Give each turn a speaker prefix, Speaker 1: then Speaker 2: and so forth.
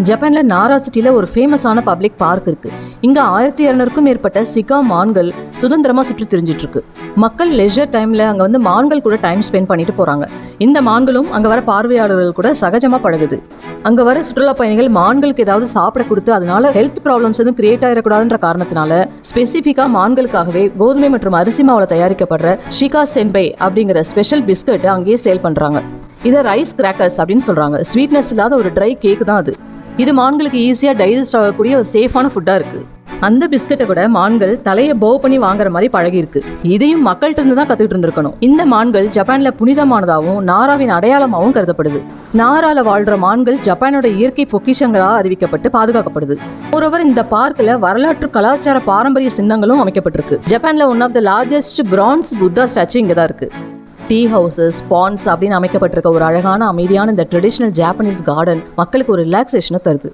Speaker 1: ஜப்பான்ல நாரா சிட்டில ஒரு ஃபேமஸான பப்ளிக் பார்க் இருக்கு. இங்க 1200க்கும் மேற்பட்ட சிகா மான்கள் சுதந்திரமா சுற்றி திரிஞ்சிட்டு இருக்கு. மக்கள் லெஜர் டைம்ல அங்க மான்கள் கூட டைம் ஸ்பெண்ட் பண்ணிட்டு போறாங்க. இந்த மான்களும் அங்க வர பார்வையாளர்கள் கூட சகஜமா பழகுது. அங்க வர சுற்றுலா பயணிகள் மான்களுக்கு ஏதாவது சாப்பிட கொடுத்து அதனால ஹெல்த் ப்ராப்ளம்ஸ் எதுவும் கிரியேட் ஆயிடக்கூடாதுன்ற காரணத்தினால ஸ்பெசிஃபிக்கா மான்களுக்காகவே கோதுமை மற்றும் அரிசி மாவுல தயாரிக்கப்படுற ஷிகா சென்பை அப்படிங்கிற ஸ்பெஷல் பிஸ்கட் அங்கேயே சேல் பண்றாங்க. இதை ரைஸ் கிராக்கர்ஸ் அப்படின்னு சொல்றாங்க. ஸ்வீட்னஸ் இல்லாத ஒரு ட்ரை கேக் தான் அது. இது மான்களுக்கு ஈஸியா டைஜஸ்ட் ஆகக்கூடிய ஒரு சேஃபான ஃபுட்டா இருக்கு. அந்த பிஸ்கட்டை கூட மான்கள் தலையை போ பண்ணி வாங்குற மாதிரி பழகி இருக்கு. இதையும் மக்கள்கிட்ட இருந்து தான் கத்துக்கிட்டு இருந்திருக்கணும். இந்த மான்கள் ஜப்பான்ல புனிதமானதாகவும் நாராவின் அடையாளமாகவும் கருதப்படுது. நாரால வாழ்ற மான்கள் ஜப்பானோட இயற்கை பொக்கிஷங்களா அறிவிக்கப்பட்டு பாதுகாக்கப்படுது. ஒருவர் இந்த பார்க்ல வரலாற்று கலாச்சார பாரம்பரிய சின்னங்களும் அமைக்கப்பட்டிருக்கு. ஜப்பான்ல one of the largest bronze Buddha statue இங்க தான் இருக்கு. டீ ஹவுசஸ், பாண்ட்ஸ் அப்படின்னு அமைக்கப்பட்டிருக்க ஒரு அழகான அமைதியான இந்த ட்ரெடிஷனல் ஜாப்பனீஸ் கார்டன் மக்களுக்கு ஒரு ரிலாக்ஸேஷனை தருது.